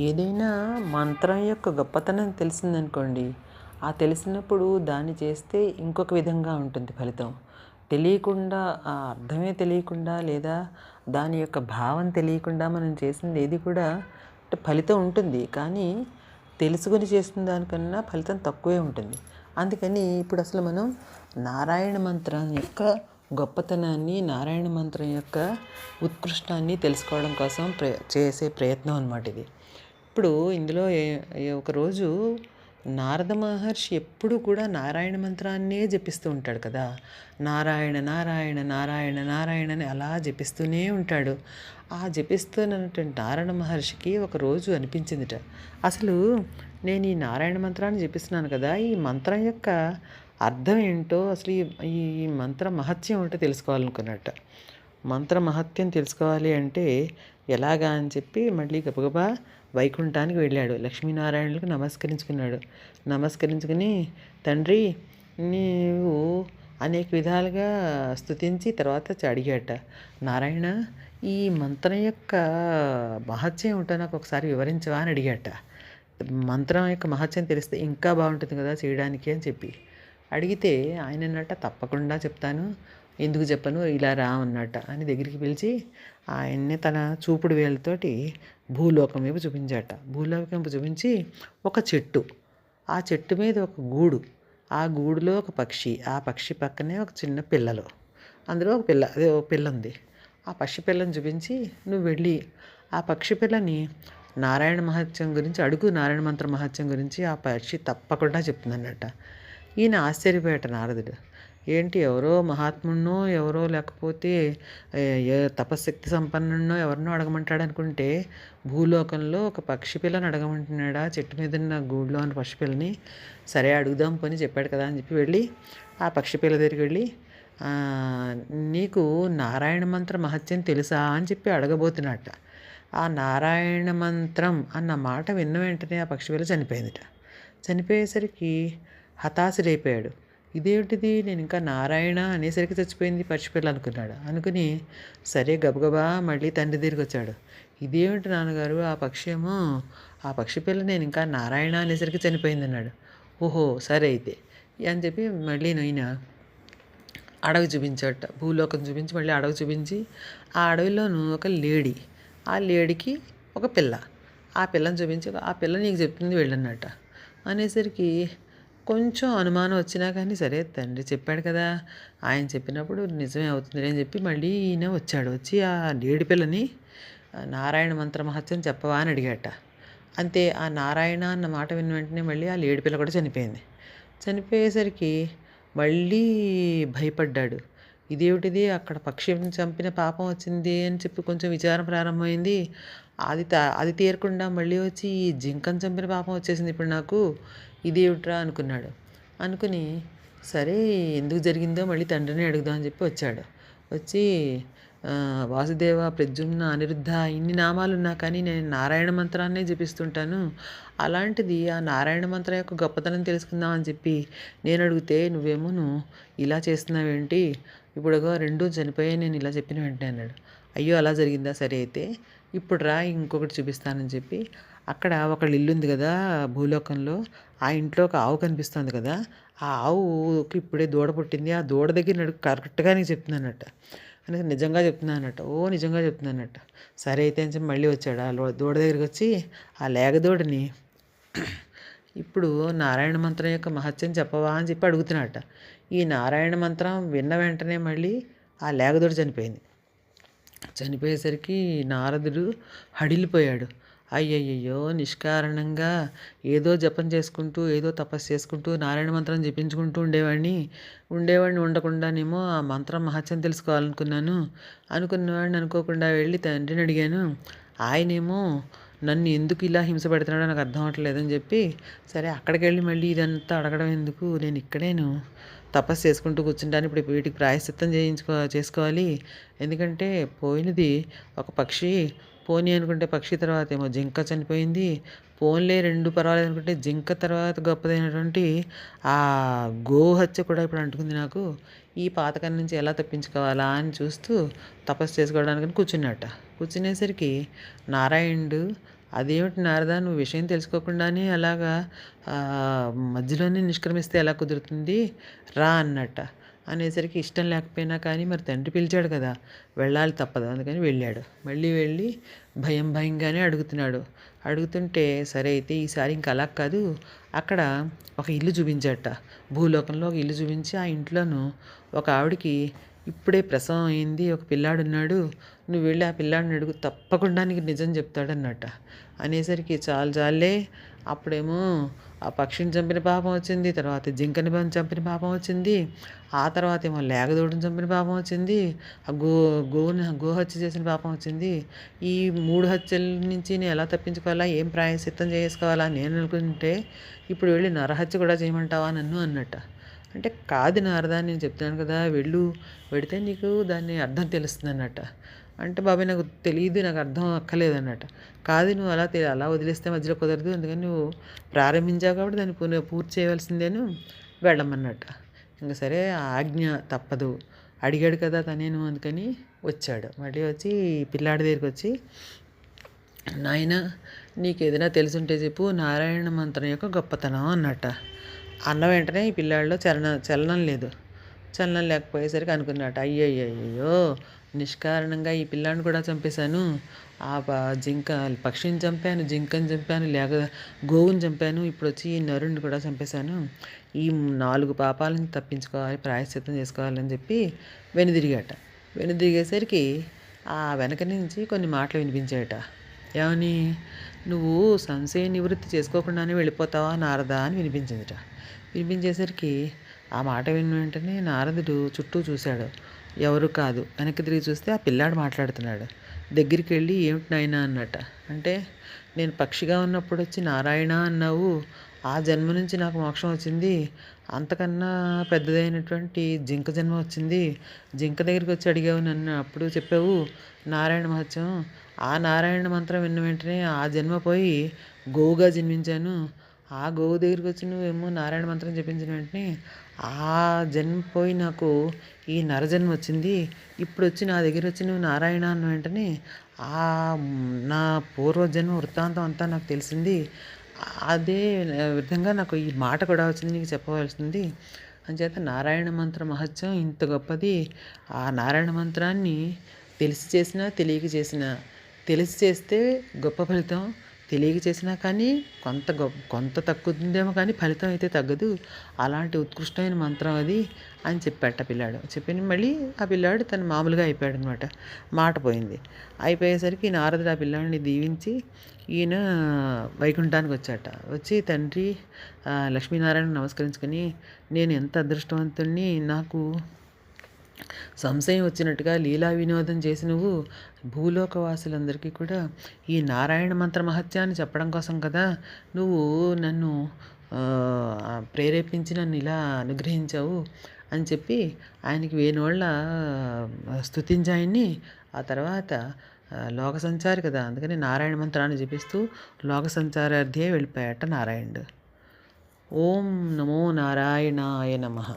ఏదైనా మంత్రం యొక్క గొప్పతనం తెలిసిందనుకోండి, ఆ తెలిసినప్పుడు దాన్ని చేస్తే ఇంకొక విధంగా ఉంటుంది ఫలితం. తెలియకుండా ఆ అర్థమే తెలియకుండా లేదా దాని యొక్క భావం తెలియకుండా మనం చేసింది ఏది కూడా అంటే ఫలితం ఉంటుంది. కానీ తెలుసుకొని చేసిన దానికన్నా ఫలితం తక్కువే ఉంటుంది. అందుకని ఇప్పుడు అసలు మనం నారాయణ మంత్రం యొక్క గొప్పతనాన్ని, నారాయణ మంత్రం యొక్క ఉత్కృష్టాన్ని తెలుసుకోవడం కోసం చేసే ప్రయత్నం అనమాట ఇది. ఇప్పుడు ఇందులో ఒకరోజు నారద మహర్షి ఎప్పుడు కూడా నారాయణ మంత్రాన్నే జపిస్తూ ఉంటాడు కదా. నారాయణ నారాయణ నారాయణ నారాయణ అని అలా జపిస్తూనే ఉంటాడు. ఆ జపిస్తున్నటువంటి నారాయణ మహర్షికి ఒకరోజు అనిపించిందిట, అసలు నేను ఈ నారాయణ మంత్రాన్ని జపిస్తున్నాను కదా, ఈ మంత్రం యొక్క అర్థం ఏంటో, అసలు ఈ మంత్ర మహత్యం ఏంటో తెలుసుకోవాలనుకున్నట్ట. మంత్ర మహత్యం తెలుసుకోవాలి అంటే ఎలాగా అని చెప్పి మళ్ళీ గబగబా వైకుంఠానికి వెళ్ళాడు. లక్ష్మీనారాయణులకు నమస్కరించుకున్నాడు. నమస్కరించుకుని, తండ్రి నీవు అనేక విధాలుగా స్తుతించి తర్వాత అడిగాట, నారాయణ ఈ మంత్రం యొక్క మహత్యం ఏమిటో నాకు ఒకసారి వివరించవా అని అడిగాట. మంత్రం యొక్క మహత్యం తెలిస్తే ఇంకా బాగుంటుంది కదా చేయడానికి అని చెప్పి అడిగితే ఆయన అన్నట్ట, తప్పకుండా చెప్తాను, ఎందుకు చెప్పను, ఇలా రా అన్నట్ట అని దగ్గరికి పిలిచి ఆయన్ని తన చూపుడు వేలతోటి భూలోకం వైపు చూపించాట. భూలోకం వైపు చూపించి ఒక చెట్టు, ఆ చెట్టు మీద ఒక గూడు, ఆ గూడులో ఒక పక్షి, ఆ పక్షి పక్కనే ఒక చిన్న పిల్లలు, అందులో ఒక పిల్ల, అదే ఒక పిల్ల ఉంది. ఆ పక్షి పిల్లని చూపించి, నువ్వు వెళ్ళి ఆ పక్షి పిల్లని నారాయణ మహత్యం గురించి అడుగు, నారాయణ మంత్ర మహత్యం గురించి ఆ పక్షి తప్పకుండా చెప్తుందన్నట్ట. ఈయన ఆశ్చర్యపోయాట నారదుడు. ఏంటి, ఎవరో మహాత్ముడినో ఎవరో లేకపోతే తపశక్తి సంపన్నుడినో ఎవరినో అడగమంటాడు అనుకుంటే, భూలోకంలో ఒక పక్షి పిల్లని అడగమంటున్నాడా, చెట్టు మీద ఉన్న గూడులో ఉన్న పక్షి పిల్లని. సరే అడుగుదాం పని చెప్పాడు కదా అని చెప్పి వెళ్ళి ఆ పక్షి పిల్ల దగ్గరికి వెళ్ళి, నీకు నారాయణ మంత్ర మహత్యం తెలుసా అని చెప్పి అడగబోతున్నట్ట. ఆ నారాయణ మంత్రం అన్న మాట విన్న వెంటనే ఆ పక్షి పిల్ల చనిపోయిందిట. చనిపోయేసరికి హతాశుడైపోయాడు. ఇదేమిటిది, నేను ఇంకా నారాయణ అనేసరికి చచ్చిపోయింది పక్షిపిల్ల అనుకున్నాడు. అనుకుని సరే గబగబా మళ్ళీ తండ్రి దగ్గరికి వచ్చాడు. ఇదేమిటి నాన్నగారు, ఆ పక్షి ఏమో, ఆ పక్షి పిల్ల నేను ఇంకా నారాయణ అనేసరికి చనిపోయింది అన్నాడు. ఓహో సరే అయితే అని చెప్పి మళ్ళీ నేను అడవి చూపించాట. భూలోకం చూపించి మళ్ళీ అడవి చూపించి, ఆ అడవిలోనూ ఒక లేడీ, ఆ లేడీకి ఒక పిల్ల, ఆ పిల్లని చూపించి, ఆ పిల్ల నీకు చెప్తుంది వెళ్ళన్నట్ట అనేసరికి కొంచెం అనుమానం వచ్చినా కానీ సరే తండ్రి చెప్పాడు కదా, ఆయన చెప్పినప్పుడు నిజమే అవుతుంది అని చెప్పి మళ్ళీ ఈయన వచ్చాడు. వచ్చి ఆ లేడి పిల్లని నారాయణ మంత్ర మహత్యం చెప్పవా అని అడిగాట. అంతే, ఆ నారాయణ అన్న మాట విన్న వెంటనే మళ్ళీ ఆ లేడి పిల్ల కూడా చనిపోయింది. చనిపోయేసరికి మళ్ళీ భయపడ్డాడు. ఇదేమిటిది, అక్కడ పక్షిని చంపిన పాపం వచ్చింది అని చెప్పి కొంచెం విచారం ప్రారంభమైంది. అది తీరకుండా మళ్ళీ వచ్చి ఈ జింకను చంపిన పాపం వచ్చేసింది ఇప్పుడు నాకు, ఇదేమిట్రా అనుకున్నాడు. అనుకుని సరే ఎందుకు జరిగిందో మళ్ళీ తండ్రిని అడుగుదాం అని చెప్పి వచ్చాడు. వచ్చి వాసుదేవ, ప్రద్యుమ్న, అనిరుద్ధ ఇన్ని నామాలు ఉన్నా కానీ నేను నారాయణ మంత్రాన్నే జపిస్తుంటాను. అలాంటిది ఆ నారాయణ మంత్రం యొక్క గొప్పతనం తెలుసుకుందాం అని చెప్పి నేను అడిగితే నువ్వేమోను ఇలా చేస్తున్నావేంటి, ఇప్పుడుగా రెండూ చనిపోయాయి నేను ఇలా చెప్పిన వెంటనే అన్నాడు. అయ్యో అలా జరిగిందా, సరే అయితే ఇప్పుడు రా ఇంకొకటి చూపిస్తానని చెప్పి అక్కడ ఒక ఇల్లు ఉంది కదా భూలోకంలో, ఆ ఇంట్లో ఒక ఆవు కనిపిస్తుంది కదా, ఆ ఆవుకి ఇప్పుడే దూడ పుట్టింది, ఆ దూడ దగ్గర నడుకు కరెక్ట్గా నీకు చెప్తున్నానట అని. నిజంగా చెప్తున్నానట. ఓ నిజంగా చెప్తున్నానట. సరే అయితే అని చెప్పి మళ్ళీ వచ్చాడు. ఆ దూడ దగ్గరికి వచ్చి ఆ లేగదూడని ఇప్పుడు నారాయణ మంత్రం యొక్క మహత్యం చెప్పవా అని చెప్పి అడుగుతున్నాడట. ఈ నారాయణ మంత్రం విన్న వెంటనే మళ్ళీ ఆ లేగదూడ చనిపోయింది. చనిపోయేసరికి నారదుడు హడిలిపోయాడు. అయ్యయ్యో, నిష్కారణంగా ఏదో జపం చేసుకుంటూ ఏదో తపస్సు చేసుకుంటూ నారాయణ మంత్రం జపించుకుంటూ ఉండేవాడిని ఉండకుండానేమో ఆ మంత్రం మహత్యం తెలుసుకోవాలనుకున్నాను. అనుకున్నవాడిని అనుకోకుండా వెళ్ళి తండ్రిని అడిగాను. ఆయనేమో నన్ను ఎందుకు ఇలా హింస పెడుతున్నాడో నాకు అర్థం అవ్వట్లేదని చెప్పి, సరే అక్కడికి వెళ్ళి మళ్ళీ ఇదంతా అడగడం ఎందుకు, నేను ఇక్కడేను తపస్సు చేసుకుంటూ కూర్చుంటాను, ఇప్పుడు వీటికి ప్రాయశ్చిత్తం చేసుకోవాలి. ఎందుకంటే పోయినది ఒక పక్షి, పోనీ అనుకుంటే పక్షి తర్వాత ఏమో జింక చనిపోయింది, పోన్లే రెండు పర్వాలేదు అనుకుంటే జింక తర్వాత గొప్పదైనటువంటి ఆ గోహత్య కూడా ఇప్పుడు అంటుకుంది నాకు. ఈ పాతకం నుంచి ఎలా తప్పించుకోవాలా అని చూస్తూ తపస్సు చేసుకోవడానికి కూర్చున్నట్ట. కూర్చునేసరికి నారాయణుడు అదేమిటి నారదా, నువ్వు విషయం తెలుసుకోకుండానే అలాగా మధ్యలోనే నిష్క్రమిస్తే ఎలా కుదురుతుంది, రా అన్నట్ట. అనేసరికి ఇష్టం లేకపోయినా కానీ మరి తండ్రి పిలిచాడు కదా, వెళ్ళాలి తప్పదు. అందుకని వెళ్ళాడు. మళ్ళీ వెళ్ళి భయంగానే అడుగుతున్నాడు. అడుగుతుంటే సరే అయితే ఈసారి ఇంక అలా కాదు, అక్కడ ఒక ఇల్లు చూపించాట. భూలోకంలో ఒక ఇల్లు చూపించి ఆ ఇంట్లోనూ ఒక ఆవిడకి ఇప్పుడే ప్రసవం అయింది, ఒక పిల్లాడున్నాడు, నువ్వు వెళ్ళి ఆ పిల్లాడిని అడుగు, తప్పకుండా నీకు నిజం చెప్తాడన్నట్ట. అనేసరికి చాలే, అప్పుడేమో ఆ పక్షిని చంపిన పాపం వచ్చింది, తర్వాత జింకని చంపిన పాపం వచ్చింది, ఆ తర్వాత ఏమో లేగదూడని చంపిన పాపం వచ్చింది, ఆ గోహత్య చేసిన పాపం వచ్చింది. ఈ 3 హత్యల నుంచి నేను ఎలా తప్పించుకోవాలా, ఏం ప్రాయశ్చిత్తం చేసుకోవాలా నేను అనుకుంటే ఇప్పుడు వెళ్ళి నరహత్య కూడా చేయమంటావా నన్ను అన్నట్ట. అంటే కాదు నారదా, నేను చెప్తున్నాను కదా, వెడితే నీకు దాన్ని అర్థం తెలుస్తుంది అన్నట్ట. అంటే బాబాయ్ నాకు తెలియదు, నాకు అర్థం అక్కర్లేదు అన్నట్ట. కాదు, నువ్వు అలా వదిలేస్తే మధ్యలో కుదరదు, అందుకని నువ్వు ప్రారంభించావు కాబట్టి దాన్ని పూర్తి చేయవలసిందేను, వెళ్ళమన్నట్ట. ఇంకా సరే ఆజ్ఞ తప్పదు, అడిగాడు కదా తనేను, అందుకని వచ్చాడు. మళ్ళీ వచ్చి పిల్లాడి దగ్గరికి వచ్చి, నాయన నీకు ఏదైనా తెలుసుంటే చెప్పు, నారాయణ మంత్రం యొక్క గొప్పతనం అన్నట్ట. అన్న వెంటనే ఈ పిల్లాడిలో చలనం లేదు. చలనం లేకపోయేసరికి అనుకున్నట్ట, అయ్యయ్యో నిష్కారణంగా ఈ పిల్లాడిని కూడా చంపేశాను, ఆ పక్షిని చంపాను, జింకని చంపాను, గోవుని చంపాను, ఇప్పుడు వచ్చి ఈ నరుణ్ణి కూడా చంపేశాను, ఈ 4 పాపాలను తప్పించుకోవాలి, ప్రాయశ్చిత్తం చేసుకోవాలని చెప్పి వెనుదిరిగేసరికి ఆ వెనక నుంచి కొన్ని మాటలు వినిపించాయట. ఏమని, నువ్వు సంశయ నివృత్తి చేసుకోకుండానే వెళ్ళిపోతావా నారదా అని వినిపించేసరికి ఆ మాట విన్న వెంటనే నారదుడు చుట్టూ చూశాడు. ఎవరు కాదు. వెనక్కి తిరిగి చూస్తే ఆ పిల్లాడు మాట్లాడుతున్నాడు. దగ్గరికి వెళ్ళి ఏమిటి నాయనా అన్నట్ట. అంటే నేను పక్షిగా ఉన్నప్పుడు వచ్చి నారాయణ అన్నావు, ఆ జన్మ నుంచి నాకు మోక్షం వచ్చింది, అంతకన్నా పెద్దదైనటువంటి జింక జన్మ వచ్చింది, జింక దగ్గరికి వచ్చి అడిగావు నన్ను, అప్పుడు చెప్పావు నారాయణ మహత్యం, ఆ నారాయణ మంత్రం విన్న వెంటనే ఆ జన్మ పోయి గోవుగా జన్మించాను, ఆ గోవు దగ్గరికి వచ్చి నువ్వేమో నారాయణ మంత్రం చెప్పించిన వెంటనే ఆ జన్మ పోయి నాకు ఈ నరజన్మ వచ్చింది, ఇప్పుడు వచ్చి నా దగ్గర వచ్చి నువ్వు నారాయణ అన్న వెంటనే నా పూర్వజన్మ వృత్తాంతం అంతా నాకు తెలిసింది, అదే విధంగా నాకు ఈ మాట కూడా వచ్చింది నీకు చెప్పవలసింది. అంచేత నారాయణ మంత్ర మహత్యం ఇంత గొప్పది. ఆ నారాయణ మంత్రాన్ని తెలిసి చేసినా తెలియక చేసినా, తెలిసి చేస్తే గొప్ప ఫలితం, తెలియక చేసినా కానీ కొంత తగ్గుతుందేమో కానీ ఫలితం అయితే తగ్గదు, అలాంటి ఉత్కృష్టమైన మంత్రం అది అని చెప్పాట పిల్లాడు. చెప్పిన మళ్ళీ ఆ పిల్లాడు తను మామూలుగా అయిపోయాడు అనమాట. మాట పోయింది. అయిపోయేసరికి నారదుడు ఆ పిల్లాడిని దీవించి ఈయన వైకుంఠానికి వచ్చాట. వచ్చి తండ్రి లక్ష్మీనారాయణ నమస్కరించుకొని, నేను ఎంత అదృష్టవంతుణ్ణి, నాకు సంశయం వచ్చినట్టుగా లీలా వినోదం చేసి నువ్వు భూలోకవాసులందరికీ కూడా ఈ నారాయణ మంత్ర మహత్యాన్ని చెప్పడం కోసం కదా నువ్వు నన్ను ప్రేరేపించి నన్ను ఇలా అనుగ్రహించావు అని చెప్పి ఆయనకి వేణోళ్ళ స్తుతించాయన్ని. ఆ తర్వాత లోక సంచారి కదా, అందుకని నారాయణ మంత్రాన్ని జపిస్తూ లోక సంచారార్థే వెళ్ళిపోయాట నారాయణుడు. ఓం నమో నారాయణాయ నమః.